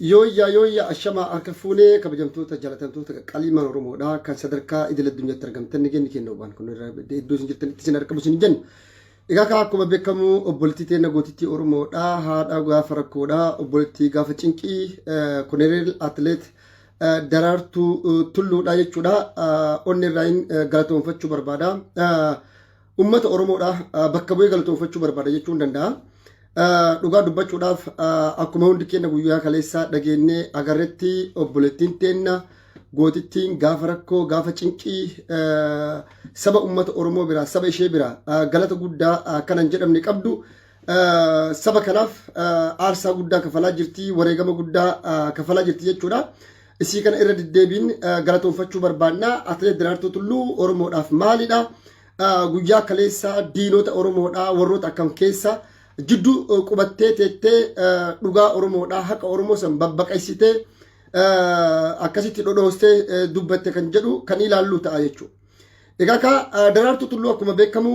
Yooyyaa ashama akka fuunee kabajamtoota jaalatamtoota qalima Oromoodhaa kan sadarkaa idil addunyaatti argamtan ni kennu waan kun iddoo isin jirtanitti isin argamu isin jennu. Egaa akkuma beekamu obboleettii teenya gootitti Oromoodhaa haadha gaafa rakkoodhaa obboleettii gaafa cinqii Koloneel Atileet Daraartuu Tulluudhaa jechuudha. Onni irraayin galatoonfachuu barbaada. Uummata Oromoodhaa bakka bu'ee galatoonfachuu barbaada jechuun danda'a. Dhugaa dubbachuudhaaf akkuma hundi keenya guyyaa kaleessaa dhageenyee agarreetti obboleettiin teenya gootittiin gaafa rakkoo gaafa cinqii saba uummata Oromoo biraa saba ishee biraa galata guddaa kanan jedhamne qabdu saba kanaaf aarsaa guddaa kafalaa jirti wareegama guddaa kafalaa jirti jechuudha. Isii kana irra deddeebiin galatoonfachuu barbaadna. Atileet Daraartuu Tulluu Oromoodhaaf maalidha? Guyyaa kaleessaa diinota Oromoodhaa warroota akkam keessa jidduu qubattee teettee dhugaa Oromoodhaa haqa Oromoo san babbaqaysitee akkasitti dhodhoostee dubbatte kan jedhu kan ilaallu ta'a jechuudha. Egaa Daraartuu Tulluu akkuma beekamu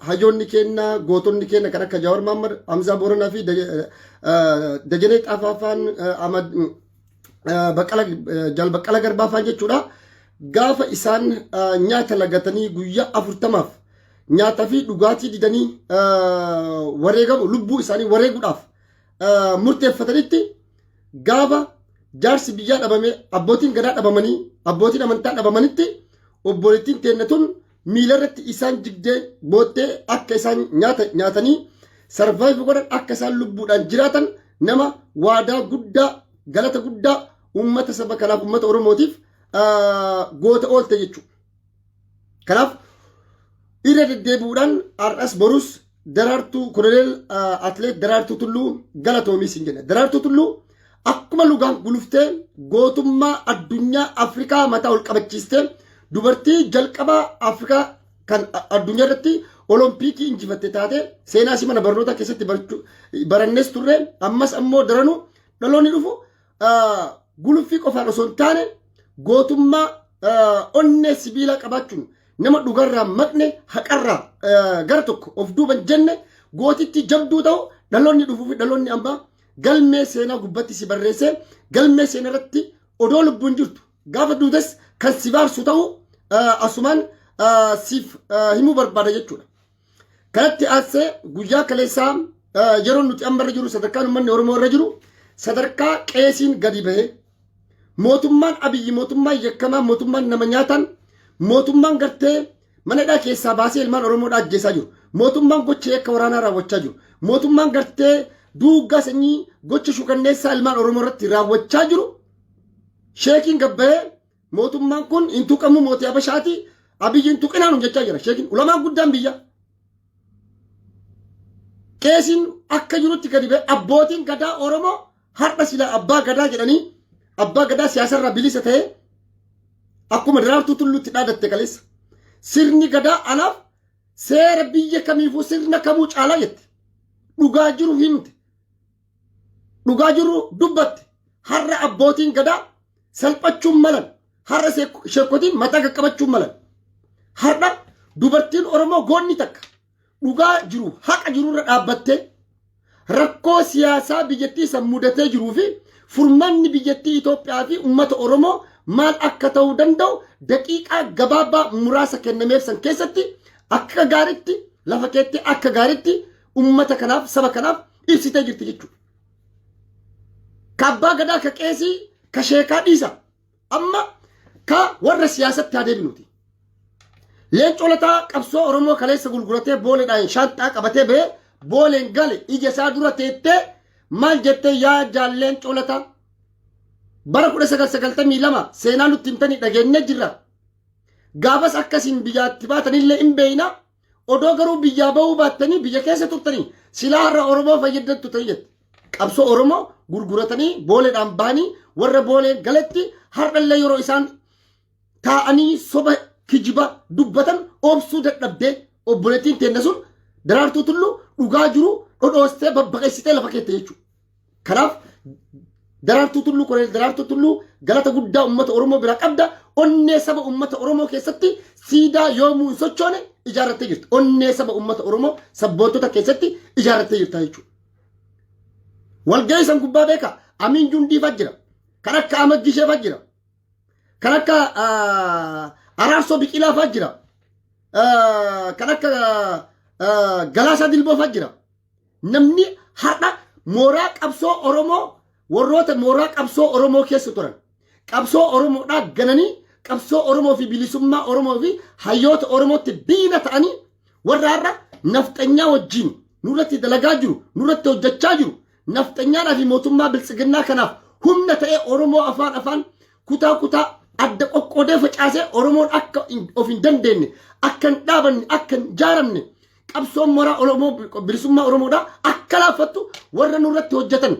hayyoonni keenya gootonni keenya kan akka Jawaar Mahammad, Hamzaa Booranaa fi Dajanee Xaafaafaan Baqqala Garbaafaan jechuudha. Gaafa isaan nyaata lagatanii guyyaa 40 nyaataa fi dhugaatii didanii wareegamu lubbuu isaanii wareeguudhaaf murteeffatanitti gaafa jaarsi biyyaa dhabame abbootiin gadaa dhabamanii abbootiin amantaa dhabamanitti obboleettiin teenya tun miila irratti isaan jigdee boottee akka isaan nyaatanii sarvaayiv godhan akka isaan lubbuudhaan jiraatan nama waadaa guddaa galata guddaa uummata saba kanaaf uummata Oromootiif goota oolte jechuudha. Kanaaf irra deddeebi'uudhaan har'as borus Daraartuu Koloneel Atileet Daraartuu Tulluu galatoomis hin jenne. Daraartuu Tulluu akkuma lugaan guluftee gootummaa addunyaa Afrikaa mataa ol qabachiistee dubartii jalqabaa Afrikaa kan addunyaa irratti Oloompiikii injifatte taate seenaa mana barnoota keessatti barannees turre ammas ammoo daranuu dhaloonni dhufu guluffii qofaan osoo hin taane gootummaa onnee sibiila qabaachuun nama dhugarraa maqne haqarraa gara tokko of duuban jenne gootitti jabduu ta'u dhaloonni dhufuu fi dhaloonni ammaa galmee seenaa gubbatti si barreessee galmee seenaa irratti odoo lubbuun jirtu gaafa duutes kan si baarsu ta'u asumaan siif himuu barbaada jechuudha. Kanatti aansee guyyaa kaleessaa yeroo nuti amma irra jiru sadarkaan uummanni Oromoo irra jiru sadarkaa qeesiin gadi bahee mootummaan Abiyyi mootummaan yakkamaa mootummaan nama nyaatan mootummaan gartee manadhaa keessaa baasee ilmaan Oromoodhaa ajjeesaa jiru. Mootummaan gocha yakka waraanaa raawwachaa jiru. Mootummaan gartee duuggaa sanyii gocha shukanneessaa ilmaan Oromoo irratti raawwachaa jiru. Sheekiin gabbahee mootummaan kun hin tuqamu mootii Habashaati. Abiyyi hin tuqinaan jechaa jira. Sheekiin ulamaan guddaan biyya. Qeesiin akka jirutti gadi bahee abbootiin gadaa Oromoo har'a sila abbaa gadaa jedhanii abbaa gadaa siyaasarraa bilisa ta'ee akkuma Daraartuu Tulluutti dhaadatte kaleessa sirni gadaa anaaf seera biyya kamiifuu sirna kamuu caalaa jette dhugaa jiru himte dhugaa jiru dubbatte har'a abbootiin gadaa salphachuun malan har'a sheekotiin mataa qaqqabachuun malan har'a dubartiin Oromoo goonni takka dhugaa jiru haqa jirurra dhaabbattee rakkoo siyaasaa biyyattii san mudatee jiruu fi furmaanni biyyattii Itoophiyaa fi uummata Oromoo maal akka ta'uu danda'u daqiiqaa gabaabaa muraasa kennameef san keessatti akka gaariitti lafa keetti akka gaariitti uummata kanaaf saba kanaaf ibsitee jirti jechuudha. Kabbaa gadaa ka qeesii ka sheekaa dhiisa amma ka warra siyaasatti adeemnuti. Leencoo Lataa qabsoo Oromoo kaleessa gurguratee booleedhaan shaanxaa qabatee ba'ee booleen gale ija isaa dura teettee maal jettee yaa Leencoo Lataa bara 1992 seenaa nutti himtanii dhageenye jirra. Gaafas akkasiin biyyaatti baatanillee hin beeyna odoo garuu biyyaa bahuu baattanii biyya keessa turtanii silaa har'a Oromoo fayyaddattu ta'e jette. Qabsoo Oromoo gurguratanii booleedhaan bahanii warra booleen galetti har'allee yeroo isaan taa'anii soba kijiba dubbatan obsuu dadhabdee obboleettiin teenya sun Daraartuu Tulluu dhugaa jiru dhodhoostee babbaqeessitee lafa keette jechuudha. Kanaaf Daraartuu Tulluu Koloneel Daraartuu Tulluu galata guddaa uummata Oromoo biraa qabda. Onnee saba uummata Oromoo keessatti siidaa yoomuu hin sochoone ijaarrattee jirti. Onnee saba uummata Oromoo sabboontota keessatti ijaarrattee jirta jechuudha. Walgahii san gubbaa beeka Amin Jundii fajjira. Kan akka Ahmad Gishee fajjira. Kan akka Araarsoo Biqilaa fajjira. Kan akka Galaasaa Dilboo fajjira. Namni har'a mooraa qabsoo Oromoo warroota mooraa qabsoo Oromoo keessa turan. Qabsoo Oromoodhaa gananii qabsoo Oromoo fi bilisummaa Oromoo fi hayyoota Oromootti diina ta'anii warra har'a nafxanyaa wajjin nurratti dalagaa jiru, nurratti hojjechaa jiru. Nafxanyaadhaa fi mootummaa biltsiginnaa kanaaf humna ta'ee Oromoo afaan kutaa adda qoqqoodee facaasee Oromoon akka of hin dandeenye, akka hin dhaabanne, akka hin jaaramne qabsoon mooraa Oromoo bilisummaa Oromoodhaa akka laaffattu warra nurratti hojjetan.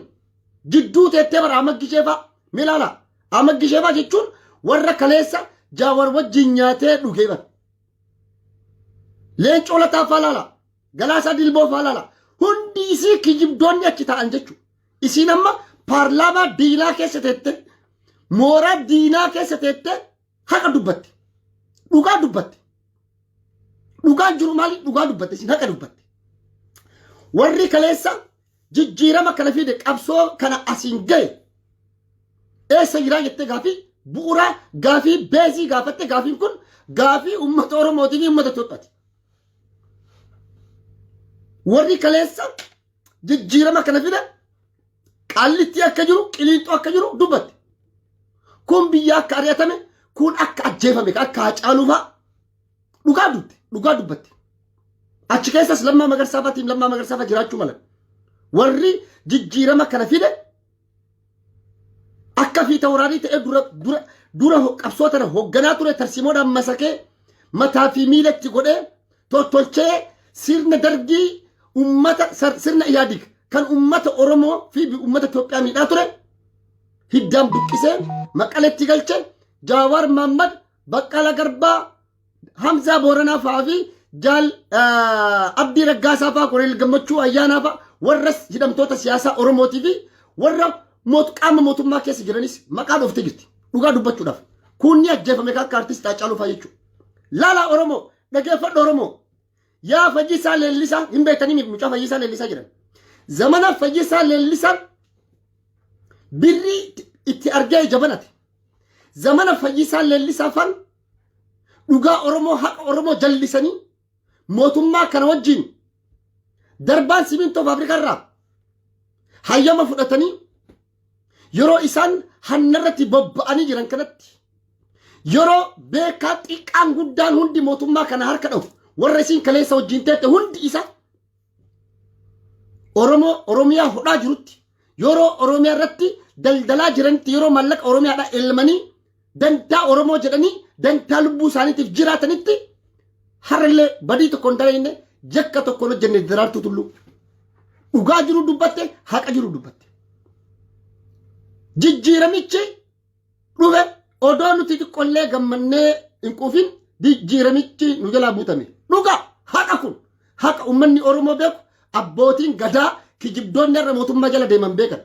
Jidduu teettee bara Ahmad Gishee fa'aa milaala. Ahmad Gishee fa'aa jechuun warra kaleessa Jawaar wajjin nyaatee dhugee bara. Leencoo Lataa fa'aa laala. Galaasaa Dilboo fa'aa laala. Hundi isii kijibdoonni achi ta'an jechuudha. Isiin amma paarlaamaa diinaa keessa teette, mooraa diinaa keessa teette haqa dubbatti. Dhugaa dubbatti. Dhugaan jiru maali? Dhugaa dubbatti. Isin haqa dubbatti. Warri kaleessa jijjiirama kana fide qabsoo kana asiin gahe eessa jiraa jettee gaafii bu'uuraa gaafii beezii gaafatte. Gaafiin kun gaafii uummata Oromootii fi uummata Itoophiyaati. Warri kaleessa jijjiirama kana fide qaallitti akka jiru, qiliinxoo akka jiru dubbatti. Kun biyya akka ari'atame, kun akka ajjeefame, akka Hacaaluu fa'aa dhugaa dubbatti. Achi keessas Lammaa Magarsaa fa'aatiin Lammaa Magarsaa fa'aa jiraachuu malan. Warri jijjiirama kana fide akka fiita waraanii ta'ee dura qabsoo tana hoogganaa ture Tarsiimoodhaan masakee mataa fi miilatti godhee tottolchee sirna dargii ummata sirna Iyaadig kan ummata Oromoo fi ummata Itoophiyaa miidhaa ture hiddaan buqqisee Maqaleetti galche Jawaar Mahammad, Baqqalaa Garbaa, Hamzaa Booranaa fa'aa fi Jaal Abdii Raggaasaa fa'aa, Koloneel Gammachuu Ayyaanaa fa'aa warras hidhamtoota siyaasaa Oromootii fi warra qaama mootummaa keessa jiranis maqaa dhooftee jirti. Dhugaa dubbachuudhaaf. Kunni ajjeefame akka artistii Hacaaluu fa'aa jechuudha. Laala Oromoo, dhageeffadhu Oromoo. Yaa Fayyisaa Leellisaa hin beektanii mucaa Fayyisaa Leellisaa jedhan. Zamana Fayyisaa Leellisaan birrii itti argee jabanate. Zamana Fayyisaa Leellisaa fan dhugaa Oromoo haqa Oromoo jallisanii mootummaa kana wajjin darbaan simintoo faabirikaa irraa hayyama fudhatanii yeroo isaan hannarratti bobba'anii jiran kanatti yeroo beekaa xiqqaan guddaan hundi mootummaa kana harka dhawu warra isiin kaleessa wajjin teette hundi isa Oromiyaa hodhaa jirutti yeroo Oromiyaa irratti daldalaa jiranitti yeroo maallaqa Oromiyaadhaa elmanii dantaa Oromoo jedhanii dantaa lubbuu isaaniitiif jiraatanitti harallee badii tokko hin dalagne jakka tokko hojjenne Daraartuu Tulluu dhugaa jiru dubbatte haqa jiru dubbatte. Jijjiiramichi dhufe odoo nuti xiqqollee gammannee hin quufin jijjiiramichi nu jalaa buutame. Dhugaa haqa kun haqa uummanni Oromoo beeku abbootiin gadaa kijibdoonni irra mootummaa jala deeman beekan.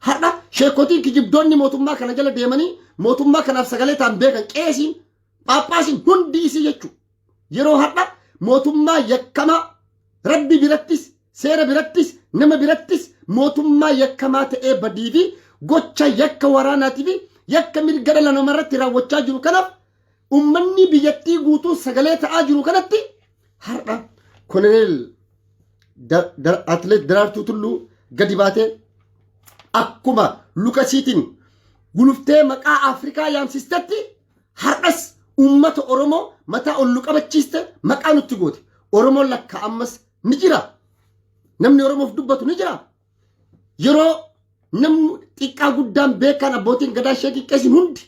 Har'a sheekotiin kijibdoonni mootummaa kana jala deemanii mootummaa kanaaf sagalee ta'an beekan qeesiin Phaaphaasiin hundi isii jechuudha. Yeroo har'a mootummaa yakkamaa rabbi birattis seera birattis nama birattis mootummaa yakkamaa ta'ee badii fi gocha yakka waraanaatii fi yakka mirga dhala namarratti raawwachaa jiru kanaaf ummanni biyyattii guutuu sagalee ta'aa jiru kanatti har'a Koloneel Atileet Daraartuu Tulluu gadi baatee akkuma Lukasiitiin guluftee maqaa Afrikaa yaamsistetti har'as ummata Oromoo mataa ol qabachiiste maqaa nutti goote. Oromoon lakka ammas ni jira. Namni Oromoof dubbatu ni jira. Yeroo namni xiqqaa guddaan beekan abbootiin gadaa sheekii qeesin hundi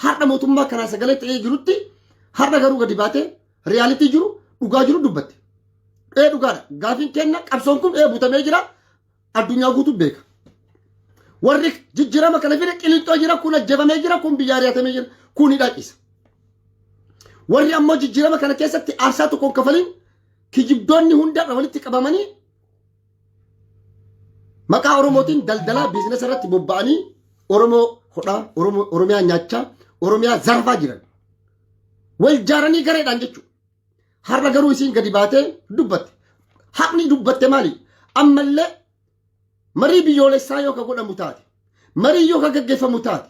har'a mootummaa kanaa sagalee ta'ee jirutti har'a garuu gadi baatee riyaalitii jiru dhugaa jiru dubbatte. Dhugaadha. Gaafiin kenna qabsoon kun buutamee jira. Addunyaa guutuu beeka. Warri jijjiirama kana fide qiliixoo jira kun ajjabamee jira kun biyyaa ari'atamee jira kun hidhaaqisa. Warri ammoo jijjiirama kana keessatti aarsaa tokkoon kafaliin kijibdoonni hundaadha walitti qabamanii maqaa Oromootiin daldalaa biizinasa irratti bobba'anii Oromoo hodhaa Oromiyaa nyaachaa Oromiyaa zarfaa jiran. Wal jaaranii gareedhaan jechuudha. Har'a garuu isiin gadi baatee dubbatte. Haqni dubbatte maali? Ammallee marii biyyoolessaa yoo ka godhamu taate marii yoo gaggeeffamu taate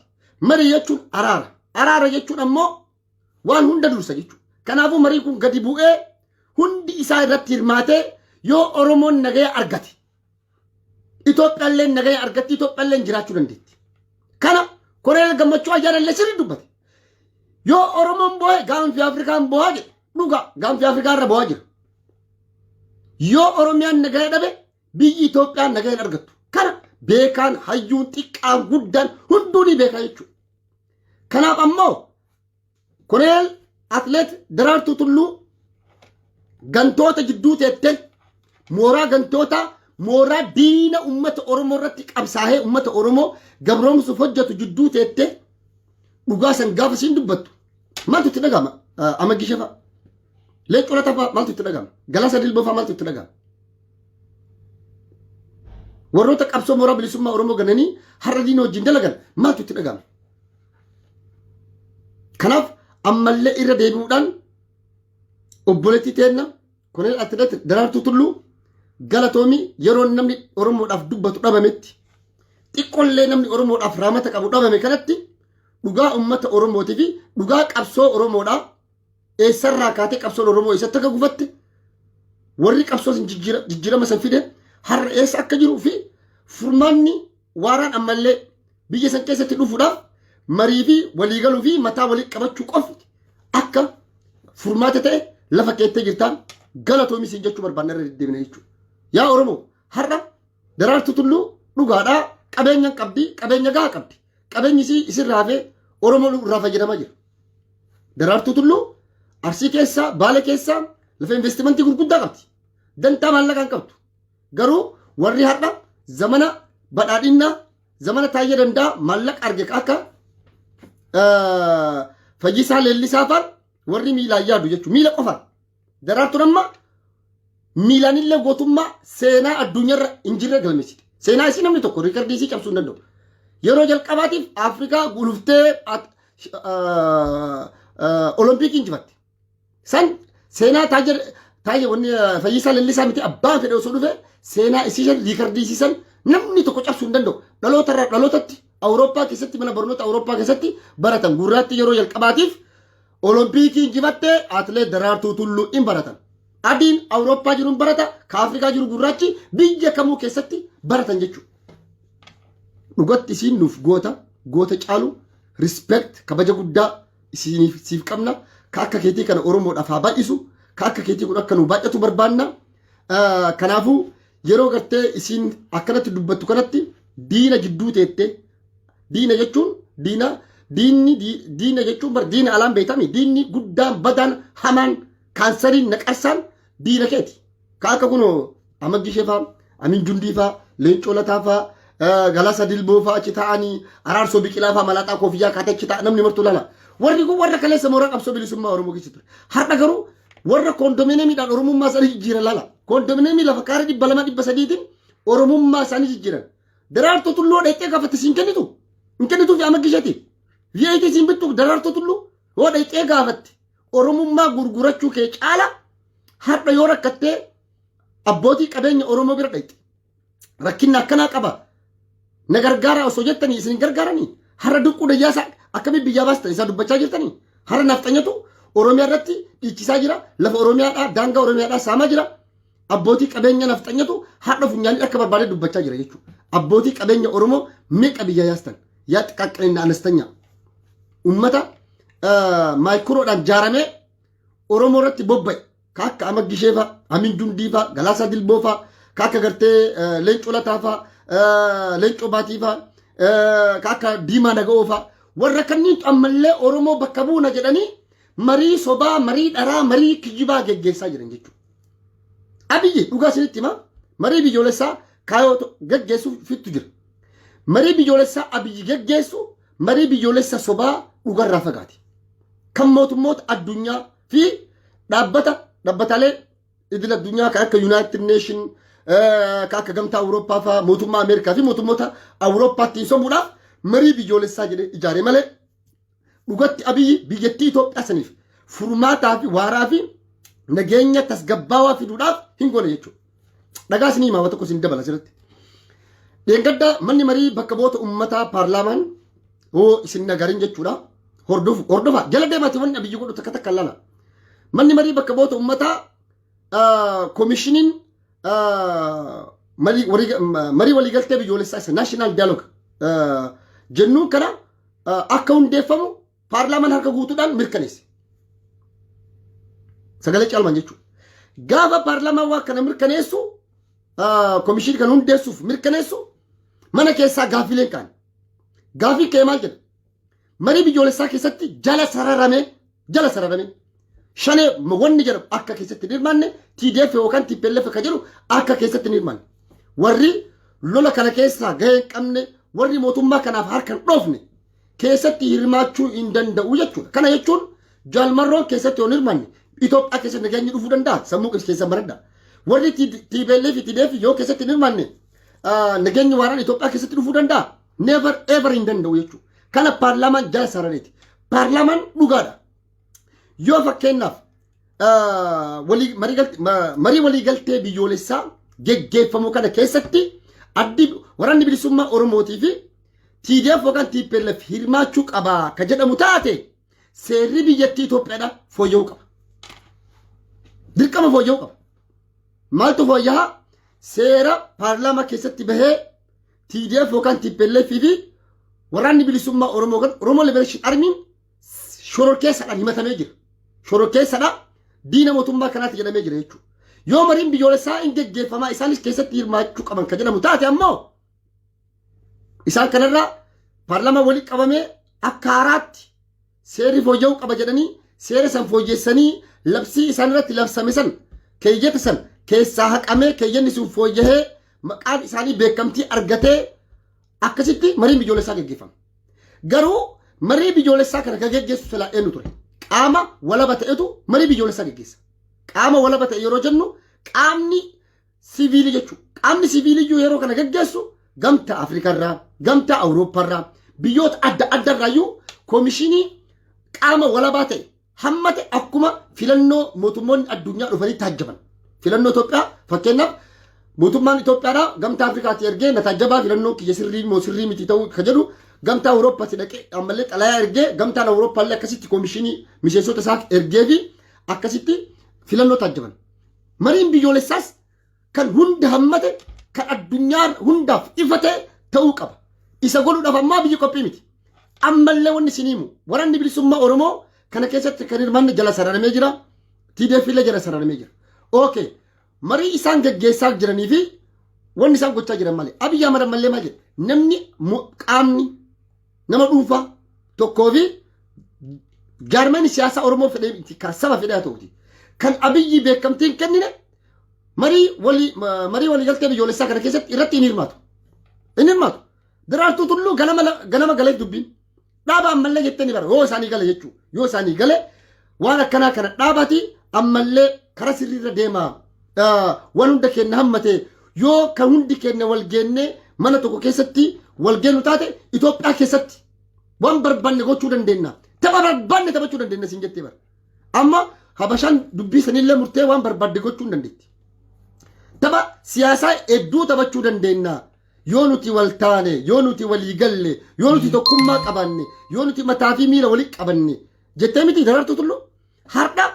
marii jechuun araara jechuun ammoo waan hunda dursa jechuudha. Kanaafuu marii kun gadi bu'ee hundi isaa irratti hirmaatee yoo Oromoon nagaya argate Itoophiyaallee nagaya argatti Itoophiyaallee jiraachuu dandeetti. Kana Koloneel Gammachuu Ayyaallee sirrii dubbate. Yoo Oromoon boo'e gaanfi Afrikaan boo'aa jedhe dhugaa gaanfi Afrikaa irra boo'aa jira. Yoo Oromiyaan nagaya dhabe biyyi Itoophiyaan nagaya argattu. Kana beekaan hayyuun xiqqaan guddaan hunduu ni beekaa jechuudha. Kanaaf ammoo Koloneel Atleet Daraartuu Tulluu gantoota jidduu teettee mooraa gantoota mooraa diina ummata Oromoo irratti qabsaa'ee ummata Oromoo gabroomsuuf hojjetu jidduu teettee dhugaa san gaafa siin dubbattu maaltu itti dhagama? Amaggisha fa'a Leencoo Lataa fa'a maaltu itti dhagama? Galaasa Dilboo fa'a maaltu itti dhagama? Warroota qabsoo mooraa bilisummaa Oromoo gananii har'a diina wajjin dalagan maaltu itti dhagama? Kanaaf ammallee irra deebi'uudhaan obboleettii teenna Koloneel Atleet Daraartuu Tulluu galatoomii yeroo namni Oromoodhaaf dubbatu dhabametti xiqqollee namni Oromoodhaaf raamata qabu dhabame kanatti dhugaa ummata Oromootii fi dhugaa qabsoo Oromoodhaa eessarraa kaatee qabsoon Oromoo eessatti akka gufatte warri qabsoo jijjiirama san fide har'a eessa akka jiruu fi furmaanni waaraan ammallee biyya san keessatti dhufuudhaaf marii fi waliigaluu fi mataa walii qabachuu qofti akka furmaata ta'e lafa keettee jirtaan galatoomii siin jechuu barbaanna irra deddeebina jechuudha. Yaa Oromoo har'a Daraartuu Tulluu dhugaadhaa qabeenya qabdi qabeenya gahaa qabdi qabeenyi isin raafee Oromoo irraa fayyadamaa jira. Daraartuu Tulluu Arsii keessaa Baalee keessaa lafa investimentii gurguddaa qabdi dantaa maallaqaan qabdu garuu warri har'a zamana badhaadhinnaa zamana Taayyee Danda'a maallaqa arge akka Fayyisaa Leellisaa fa'aan warri miilaan yaadu jechuudha. Miila qofaan Daraartuun amma miilaanillee gootummaa seenaa addunyaarra hin jirre galmeessite. Seenaa isii namni tokko riikardii isii cabsuu hin danda'u. Yeroo jalqabaatiif Afrikaa guluftee Olompikii injifatte. San seenaa Taayyee wanni Fayyisaa Leellisaa miti abbaan fedhe osoo dhufe seenaa isii riikardii isiisan namni tokko cabsuu hin danda'u. Dhalootarraa dhalootatti Awurooppaa keessatti mana barnoota Awurooppaa keessatti baratan gurraatti yeroo jalqabaatiif Olompikii injifattee Atleet Daraartuu Tulluu hin baratan. Adiin Awurooppaa jiruun barata ka Afrikaa jiru gurraachi biyya kamuu keessatti baratan jechuudha. Dhugatti isiin nuuf goota caalu respect kabaja guddaa siif qabna ka akka keetii kana Oromoodhaaf haa baay'isu ka akka keetii kun akka nu baay'atu barbaanna. Kanaafuu yeroo gartee isiin akkanatti dubbattu kanatti diina jidduu teettee diina jechuun diina jechuun bar diina alaan beekami diinni guddaan badaan hamaan kaansariin naqarsaan diina keeti. Ka akka kunoo Amaggishee fa'aa Amin Jundii fa'aa Leencoo Lataa fa'aa Galaasa Dilboo fa'aa achi taa'anii Araarsoo Biqilaa fa'aa Malaaxaa Koofiyyaa kaatee achi taa'a namni martuu lala. Warri kun warra kaleessa mooraa qabsoo bilisummaa Oromoo keessa ture. Har'a garuu warra koondomineemiidhaan Oromummaa isaanii jijjiiran lala. Koondomineemii lafa kaarii 200-300 Oromummaa isaanii jijjiiran. Daraartuu Tulluu dheettee gaafatte siin kennitu. Hin kennituu fi Amaggisheeti. VIP siin bittu Daraartuu Tulluu yoo dheettee gaafatte Oromummaa gurgurachuu kee caala har'a yoo rakkattee abbootii qabeenya Oromoo bira dheettee rakkinna akkanaa qaba. Na gargaara osoo jettanii isin gargaaranii har'a duqquu dayyaasaa akkamitti biyyaa baastan isaa dubbachaa jirtanii har'a nafxanyatu Oromiyaa irratti dhiichisaa jira lafa Oromiyaadhaa daangaa Oromiyaadhaa saamaa jira. Abbootii qabeenya nafxanyatu har'a funyaanii akka barbaade dubbachaa jira jechuudha. Abbootii qabeenya Oromoo meeqa biyya yaastan yaa xiqqaqqanina anastanya ummata maayikroodhaan jaaramee Oromoo irratti bobba'e ka akka Amaggishee fa'aa Amin Jundii fa'aa Galaasa Dilboo fa'aa ka akka gartee Leencoo Lataa fa'aa Leencoo Baatii fa'aa ka akka Diimaa Naga'oo fa'aa warra kanneen ammallee Oromoo bakka buuna jedhanii marii sobaa marii dharaa marii kijibaa geggeessaa jiran jechuudha. Abiyyi dhugaa isinitti hima marii biyyoolessaa kaayoo geggeessuuf fittu jira. Marii biyyoolessaa Abiyyi geggeessu marii biyyoolessa sobaa dhugarraa fagaate. Kan mootummoota addunyaa fi dhaabbataalee idil addunyaa kan akka United Nation kan akka gamtaa Awurooppaa fa'aa mootummaa Ameerikaa fi mootummoota Awurooppaattiin somuudhaaf marii biyyoolessaa jedhee ijaare malee dhugatti Abiyyi biyyattii Itoophiyaa saniif furmaataa fi waaraa fi nageenya tasgabbaawaa fiduudhaaf hin goone jechuudha. Dhagaa isinii himaa tokko isin dabala asirratti. Dheengadda manni marii bakka bu'oota uummataa paarlaamaan oo isin nagarin jechuudha. Hordofa jala deemaati wanni biyyi godhu takka takka lana. Manni marii bakka bu'oota uummataa koomishiniin marii waliigaltee biyyoolessaa isa naashinaal dialoog jennuun kana akka hundeeffamu paarlaamaan harka guutuudhaan mirkaneesse. Sagalee caalmaan jechuudha. Gaafa paarlaamaan waa kana mirkaneessu koomishinii kan hundeessuuf mirkaneessu mana keessaa gaafileen kaan. Gaafii kee maal jedha? Marii biyyoolessaa keessatti jala sararame shanee wanni jedhamu akka keessatti hirmaanne TDF yookaan TPLF akka jedhu akka keessatti hirmaanne. Warri lola kana keessaa gahee hin qabne warri mootummaa kanaaf harka hin dhoofne keessatti hirmaachuu hin danda'u jechuudha. Kana jechuun jaalmarroon keessatti yoo hirmaanne Itoophiyaa keessatti nageenyi dhufuu danda'a. Sammuu keessa maradda. Warri TPLF TDF yoo keessatti hirmaanne nageenyi waaraan Itoophiyaa keessatti dhufuu danda'a. Never ever hin danda'u jechuudha. Kana paarlaamaan jala sarareeti. Paarlaamaan dhugaadha. Yoo fakkeenyaaf marii waliigaltee biyyoolessaa geggeeffamu kana keessatti waraanni bilisummaa Oromootii fi TDF yookaan TPLF hirmaachuu qabaa ka jedhamu taate seerri biyyattii Itoophiyaadha fooyya'uu qaba. Dirqama fooyya'uu qaba. Maaltu fooyya'aa? Seera paarlaamaa keessatti bahee TDF yookaan TPLF fi waraanni bilisummaa Oromoo Liberation Army shororkeessaadhaan himatamee jira. Shororkeessaadhaan diina mootummaa kanaatti jedhamee jira jechuudha. Yoo mariin biyyoolessaa hin geggeeffamaa isaanis keessatti hirmaachuu qaban ka jedhamu taate ammoo isaan kanarraa paarlaamaa walitti qabamee akka haaraatti seerri fooyya'uu qaba jedhanii seera san fooyyessanii labsii isaan irratti labsame san keeyyata san keessaa haqamee keeyyanni sun fooyyahee maqaan isaanii beekamtii argatee akkasitti mariin biyyoolessaa geggeeffama. Garuu marii biyyoolessaa kana kan geggeessu silaa eenyu ture? Qaama walaba ta'etu marii biyyoolessaa geggeessa. Qaama walaba ta'e yeroo jennu qaamni siviilii jechuudha. Qaamni siviiliyyuu yeroo kana geggeessu gamtaa Afrikaarraa, gamtaa Awurooppaarraa, biyyoota adda addaarraayyuu koomishinii qaama walabaa ta'e hammate akkuma filannoo mootummoonni addunyaa dhufanii taajjaban. Filannoo Itoophiyaa fakkeenyaaf mootummaan Itoophiyaadhaa gamtaa Afrikaatti ergee na taajjabaa filannoo kiyya sirrii moo sirrii miti ta'uu ka jedhu gamtaa Awurooppaatti dhaqee ammallee xalayaa ergee gamtaan Awurooppaallee akkasitti koomishinii miseensota isaa ergee fi akkasitti filannoo taajjaban. Mariin biyyoolessaas kan hunda hammate kan addunyaa hundaaf ifate ta'uu qaba. Isa godhuudhaaf ammaa biyyi qophii miti. Ammallee wanni isin himu waraanni bilisummaa Oromoo kana keessatti kan hirmaanne jala sararamee jira. TDF illee jala sararamee jira. Okay. Marii isaan geggeessaa jiranii fi wanni isaan gochaa jiran malee. Abiyyi Ahmad ammallee maal jedhe? Namni qaamni nama dhuunfaa tokkoo fi jaarmeen siyaasaa Oromoo fedhee kan saba fedhaa ta'uti. Kan Abiyyi beekamtiin kennine marii waliigaltee biyyoolessaa kana keessatti irratti hin hirmaatu. Hin hirmaatu. Daraartuu Tulluu ganama galee dubbiin. Dhaaba ammallee jettee ni bara. Yoo isaanii gale jechuudha. Yoo isaanii gale waan akkanaa kana dhaabaati ammallee karaa sirriirra deemaa. Waan hunda keenya hammate yoo kan hundi keenya wal geenne mana tokko keessatti wal geennu taate Itoophiyaa keessatti waan barbaanne gochuu dandeenya. Tapha barbaanne taphachuu dandeenya siin jettee bara. Amma Habashaan dubbii sanillee murtee waan barbaadde gochuu dandeetti. Tapha siyaasaa hedduu taphachuu dandeenya. Yoo nuti wal taane, yoo nuti walii galle, yoo nuti tokkummaa qabanne, yoo nuti mataa fi miila walitti qabanne jettee miti Daraartuu Tulluu har'a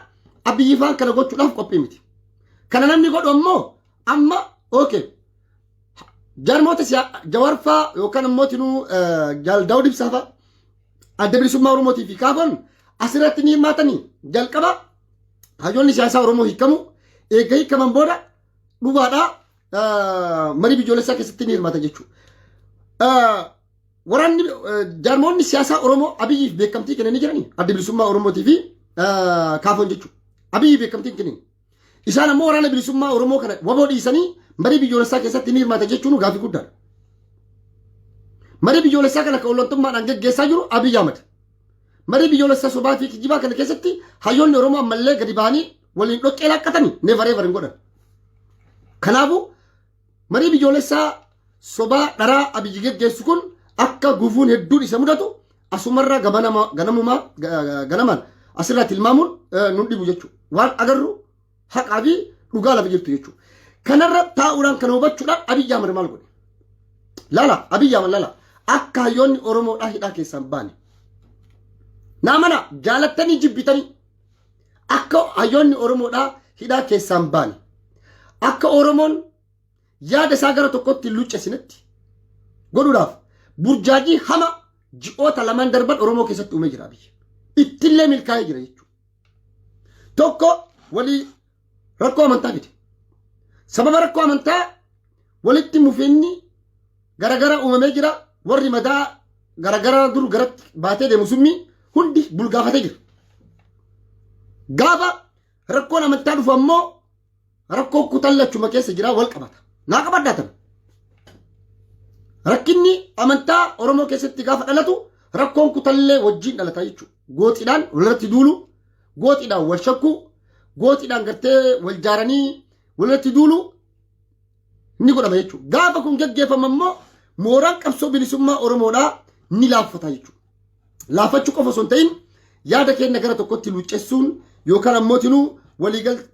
Abiyyi faan kana gochuudhaaf qophii miti. Kana namni godhu ammoo amma okay. Jaarmoota Jawaarfaa yookaan ammoo tinuu Daawud Ibsaafaa adda bilisummaa Oromootii fi kaafoon asirratti ni hirmaatanii jalqaba hayyoonni siyaasaa Oromoo hiikamu eega hiikaman booda dhugaadhaa marii biyyoolessaa keessatti ni hirmaatan jechuudha. Waraanni jaarmoonni siyaasaa Oromoo Abiyyiif beekamtii kennanii jiranii adda bilisummaa Oromootii fi kaafoon jechuudha. Abiyyi beekamtiin kennin. Isaan ammoo waraana bilisummaa Oromoo kana waboo dhiisanii marii biyyoolessaa keessatti ni hirmaata jechuun gaafii guddaadha. Marii biyyoolessaa kana kan ollantummaadhaan geggeessaa jiru Abiyyi Ahmad. Marii biyyoolessaa sobaa fi kijibaa kana keessatti hayyoonni Oromoo ammallee gadi ba'anii waliin dhoqqee laaqqatanii neefaree hin godhan. Kanaafuu marii biyyoolessaa sobaa dharaa Abiyyi geggeessu kun akka gufuun hedduun isa mudatu asumarraa ganamaan asirraa tilmaamuun nun dhibu jechuudha. Waan agarru haqaa fi dhugaa lafa jirtu jechuudha. Kanarra taa'uudhaan kana hubachuudhaan Abiyyi Ahmad maal godhe? lala abiyya lala akka hayyoonni oromoodhaa hidhaa keessan baane naamana jaalattanii jibbitanii akka hayyoonni oromoodhaa hidhaa keessan baane akka oromoon yaada isaa gara tokkotti luuccesinetti godhuudhaaf burjaajii hama ji'oota lamaan darban oromoo keessatti uumee jira abiyyi ittillee milkaa'ee jira jechuudha. Tokko walii rakkoo amantaa fide sababa rakkoo amantaa walitti mufiinni garagara uumamee jira warri madaa garagara dur garatti baatee deemu summi hundi bulgaafatee jira. Gaafa rakkoon amantaa dhufu ammoo rakkoo kutallachuma keessa jira wal qabata. Naa qabaddaatan. Rakkinni amantaa oromoo keessatti gaafa dhalatu rakkoon kutallee wajjin dhalata jechuudha. Gooxiidhaan walirratti duulu, gooxiidhaan wal shakkuu, gooxiidhaan gartee wal jaaranii walirratti duulu ni godhama jechuudha. Gaafa kun gaggeeffama immoo mooraan qabsoo bilisummaa oromoodhaa ni laaffata jechuudha. Laaffachuu qofa osoo hin ta'in yaada keenya gara tokkotti luuccessuun yookaan ammoo tinuu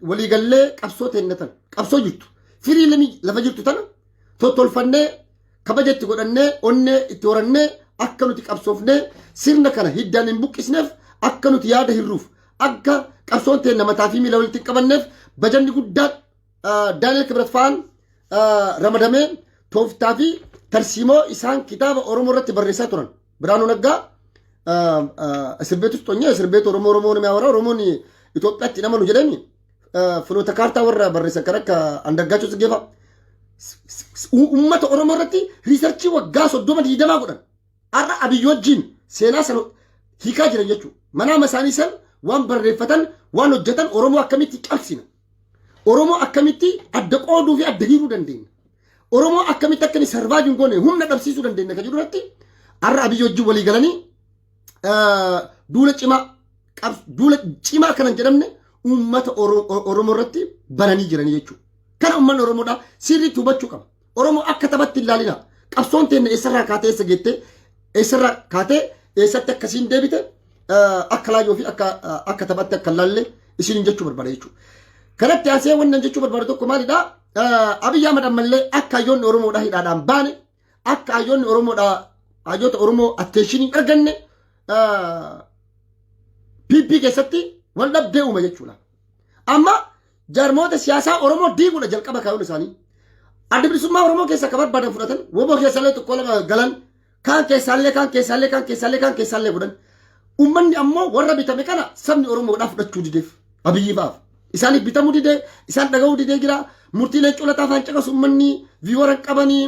waliigallee qabsoo teennatan qabsoo jirtu firii lafa jirtu tana tottolfannee kabajatti godhannee onnee itti horannee akka nuti qabsoofnee sirna kana hiddaan hin buqqisneef akka nuti yaada hirruuf akka qabsoon teenna mataa fi miila walitti qabanneef bajanni guddaan Daani'el Kibret fa'aan ramadamee tooftaa fi tarsiimoo isaan kitaaba oromoo irratti barreessaa turan Biraanuu Naggaa እስርቤት ውስጥ ሆኜ እስርቤት ኦሮሞ የሚያወራ ኦሮሞን ኢትዮጵያት ነመኑ ጀደኒ ፍኖተ ካርታ ወራ በረሰ ከረካ አንደጋቸው ጽጌፋ ኡመተ ኦሮሞ ረቲ ሪሰርች ወጋ ሶዶመ ዲደማ ጎደን አራ አብዮጂን ሴና ሰኖ ሂካ ጅረየቹ መና መሳኒ ሰን ዋን በረፈተን ዋን ወጀተን ኦሮሞ አከሚቲ ቀብሲና ኦሮሞ አከሚቲ አደቆዱ ፊ አደሂሩ ደንዴን ኦሮሞ አከሚቲ አከኒ ሰርቫጅን ጎኔ ሁምነ ደብሲሱ ደንዴን ከጅሩ ረቲ አራ አብዮጂ ወሊ ገለኒ duula cimaa kanan jedhamne uummata oromoo irratti bananii jiranii jechuudha. Kana uummanni oromoodhaa sirriitti hubachuu qaba. Oromoo akka taphatti ilaalina. Qabsoon teenya eessarraa kaatee eessa geettee eessarraa kaatee eessatti akkasiin deebite akka laayoo fi akka taphatti akka laalle isin jechuu barbaada jechuudha. Kanatti asee wannan jechuu barbaada tokko maalidhaa? Abiyyi Ahmad ammallee akka hayyoonni oromoodhaa hidhaadhaan baane akka hayyoonni oromoodhaa hayyoota oromoo atteeshinii arganne PP keessatti wal dhabdee uuma jechuudha. Amma jarmoota siyaasaa oromoo diiguudha jalqaba kaayuun isaanii. Adda bilisummaa oromoo keessa akka barbaadan fudhatan woboo keessallee tokko lama galan kaan keessaallee godhan. Uummanni ammoo warra bitame kana sabni oromoodhaa fudhachuu dideef abiyyi fa'aaf. Isaaniif bitamuu didee isaan dhaga'uu didee jira. Murtiilee culataa faan caqasu uummanni viiwara qabanii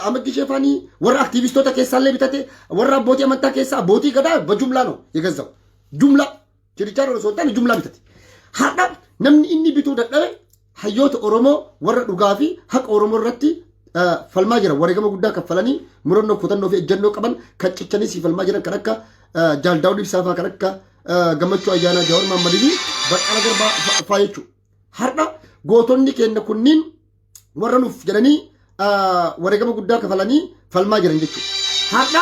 amagishee faanii warra aktiivistoota keessaallee bitate warra abbootii amantaa keessaa abbootii gadaa bajumlaa no yegazzau jumla chirichaaro osoo ta'an jumlaa bitate. Har'a namni inni bituu dadhabe hayyoota oromoo warra dhugaa fi haqa oromoo irratti falmaa jiran wareegama guddaa kaffalanii murannoo kutannoo fi ejjennoo qaban kan cichanii si falmaa jiran kan akka Jaal Daawud Ibsaa fa'aa kan akka Gammachuu Ayyaanaa Jawaar Maammadii fi Baqqalaa Garbaa fa'aa jechuudha. Har'a gootonni keenya kunniin warra nuuf jedhanii wareegama guddaa kafalanii falmaa jiran jechuudha. Har'a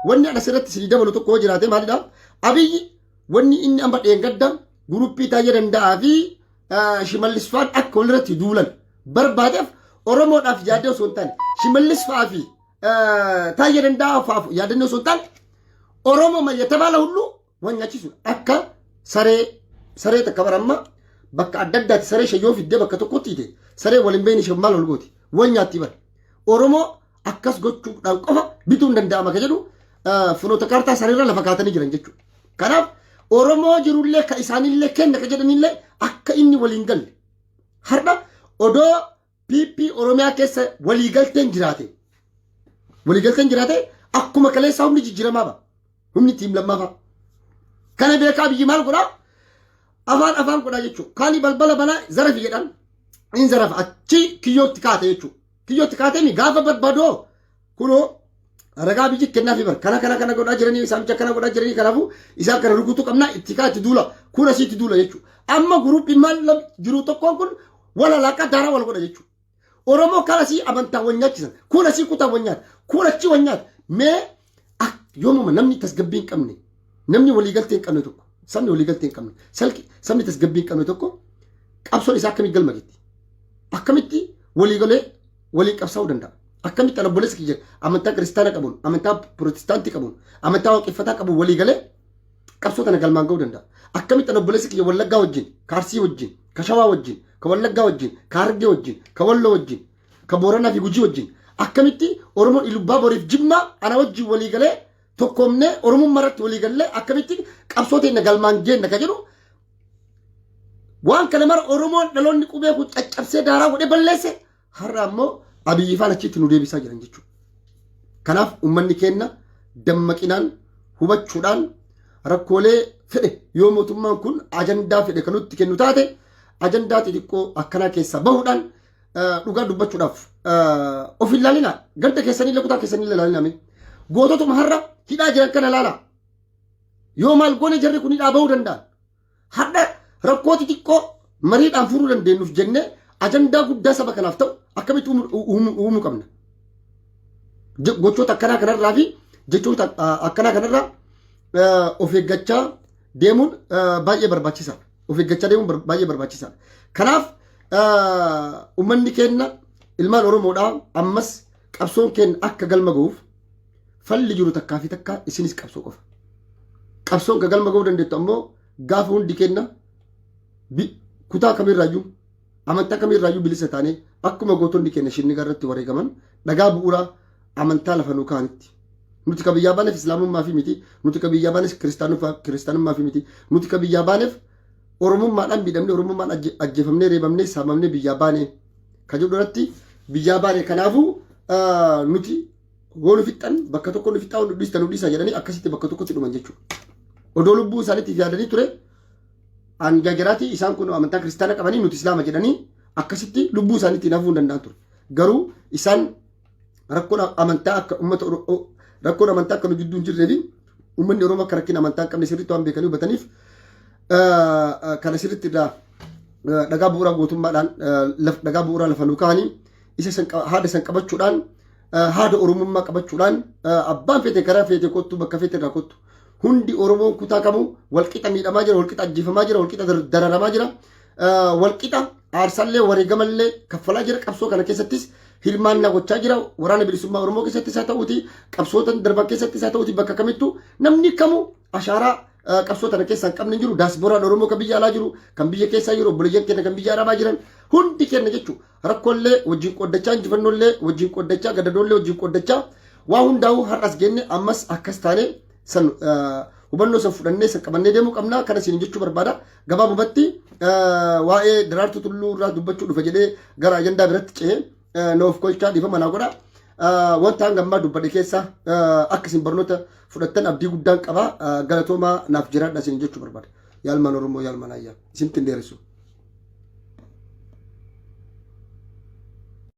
wanni asirratti sidii dabalu tokko jiraate maalidha? Abiyyi wanni inni amma dheengadda guruppii taa'ee danda'aa fi Shimallis fa'aan akka walirratti duulan barbaadeef oromoodhaaf yaadee osoo hin taane Shimallis fa'aa fi taa'ee danda'aa fa'aaf yaadannoo osoo hin taane oromoo mayyatabaala hullu wanyachisu akka saree takka baramma bakka adda addaatti saree shayyoo fiddee bakka tokkotti hidhe saree waliin beeni shammaal ol gooti wanyaatti bara oromoo akkas gochuudhaan qofa bituun danda'ama ka jedhu funoota kaartaa isaaniirra lafa kaatanii jiran jechuudha. Kanaaf oromoo jirullee ka isaanillee kenna ka jedhanillee akka inni waliin galle har'a odoo PP oromiyaa keessa waliigalteen jiraate akkuma kaleessaa humni jijjiiramaa ba'a humni tiim lammaafaa kana beekaa biyyi maal godhaa afaan godhaa jechuudha. Kaani balbala banaa zarafi jedhan in zarafa achi kiyyootti kaate jechuudha. Kiyyootti kaatee gaafa barbaadoo kunoo ragaa biyyi kennaafi bar kana godhaa jiranii saamicha kana godhaa jiranii kanaafuu isaan kana rukutuu qabnaa itti kaatti duula kun asitti duula jechuudha. Amma guruupii maal jiru tokkoon kun wal alaaqa daaraa wal godha jechuudha. Oromoo kana si amantaa wanyaachisan kun asii kutaa wanyaata kun achi wanyaata mee yoomuma namni tasgabbii hin qabne namni waliigaltee hin qabne tokko sabni waliigaltee hin qabne sabni tasgabbii hin qabne tokko qabsoon isaa akkamitti galma geetti akkamitti waliigalee walii qabsaa'uu danda'a akkamitti ana boleessa kiyya amantaa kiristaana qabuun amantaa pirootestaantii qabuun amantaa waaqeffataa qabuun walii galee qabsoo tana galmaan ga'uu danda'a. Akkamitti ana boleessa kiyya Wallaggaa wajjin, Kaarsii wajjin, ka Shawaa wajjin, ka Wallaggaa wajjin, ka Harargee wajjin, ka Walloo wajjin, ka Booranaa fi Gujii wajjin akkamitti Oromoon Ilubbaa Boriif Jimmaa ana wajjin walii galee tokkoomnee Oromummaa irratti walii galee akkamitti qabsoo teenya galmaan geenna ka jedhu waan kana mara Oromoon dhaloonni qubee kun caccabsee daaraa godhee balleesse har'a ammoo Abiyyi faan achitti nu deebisaa jiran jechuudha. Kanaaf uummanni keenya dammaqinaan hubachuudhaan rakkoolee fedhe yoo mootummaan kun ajandaa fedhe kan nutti kennu taate ajandaa xixiqqoo akkanaa keessaa bahuudhaan dhugaa dubbachuudhaaf of hin ilaalinaa ganda keessanii illee kutaa keessanii illee ilaalinaa goototuma har'a hidhaa jiran kana ilaalaa yoo maal goone jarri kun hidhaa bahuu danda'an har'a rakkoo xixiqqoo mariidhaan furuu dandeenyuuf jennee ajandaa guddaa saba kanaaf ta'u akkamitti uumuu qabna. Gochoota akkanaa kanarraa fi jechoota akkanaa kanarraa of eeggachaa deemuun baay'ee barbaachisaadha. Of eeggachaa deemuun baay'ee barbaachisaadha. Kanaaf uummanni keenya ilmaan Oromoodhaa ammas qabsoon keenya akka galma ga'uuf falli jiru takkaa fi takkaa isinis qabsoo qofa. Qabsoon ka galma ga'uu dandeettu ammoo gaafa hundi keenya kutaa kamirraayyuu amantaa kamirraayyuu bilisa taanee akkuma gootonni keenya shinnigaa irratti wareegaman dhagaa bu'uuraa amantaa lafa nuu kaanitti. Nuti ka biyyaa baaneef islaamummaa fi miti. Nuti ka biyyaa baaneef kiristaanummaa fi miti. Nuti ka biyyaa baaneef Oromummaadhaan miidhamnee Oromummaan ajjeefamnee reebamnee saamamnee biyyaa baanee ka jedhu irratti biyyaa baanee kanaafuu nuti hoo nu fixxan bakka tokko nu fixxaa nu dhiisa jedhanii akkasitti bakka tokkotti dhuman jechuudha. Odoo lubbuu isaaniitiif yaadanii ture angagaraati isaan kun amantaa kiristaana qabanii nuti islaama jedhanii akkasitti lubbuu isaaniitiin hafuu hin danda'an ture. Garuu isaan rakkoon amantaa akka uummata rakkoon amantaa akka nu gidduu hin jirree fi uummanni Oromoo akka rakkina amantaa hin qabne sirriitti waan beekanii hubataniif kana sirriitti irraa dhagaa bu'uuraa gootummaadhaan dhagaa bu'uuraa lafa nuu kaa'anii isa haada san qabachuudhaan haada Oromummaa qabachuudhaan abbaan feete karaa feete kottu bakka feete irraa kottu hundi Oromoon kutaa kamuu walqixa miidhamaa jira, walqixa ajjeefamaa jira, walqixa dararamaa jira, walqixa aarsallee wareegamallee kaffalaa jira. Qabsoo kana keessattis hirmaannaa gochaa jira. Waraana bilisummaa Oromoo keessattis haa ta'uuti, qabsoota darban keessattis haa ta'uuti bakka kamittuu namni kamuu ashaaraa qabsoo tana keessaa hin qabne jiru. Daasbooraan Oromoo kan biyya alaa jiru, kan biyya keessaa jiru, obboleeyyan keenya kan biyya arabaa jiran hundi keenya jechuudha. Rakkoollee wajjin qooddachaa, injifannollee wajjin qooddachaa, gadadoollee wajjin qooddachaa waa hundaa'uu har'as genne ammas akkas taanee san hubannoo san fudhannee san qabannee deemuu qabna. Kana isin jechuu barbaada. Gabaabumatti waa'ee Daraartuu Tulluu irraa dubbachuu dhufa jedhee gara ajandaa biratti ce'ee noof kolchaa dhiifama naa godha. Wanta hangammaa dubbadhe keessa akka isin barnoota fudhattan abdii guddaan qaba. Galatoomaa naaf jiraadha isin jechuu barbaada. Yaalmaan Oromoo yaalmaan ayyaa isintti hin dheeressu.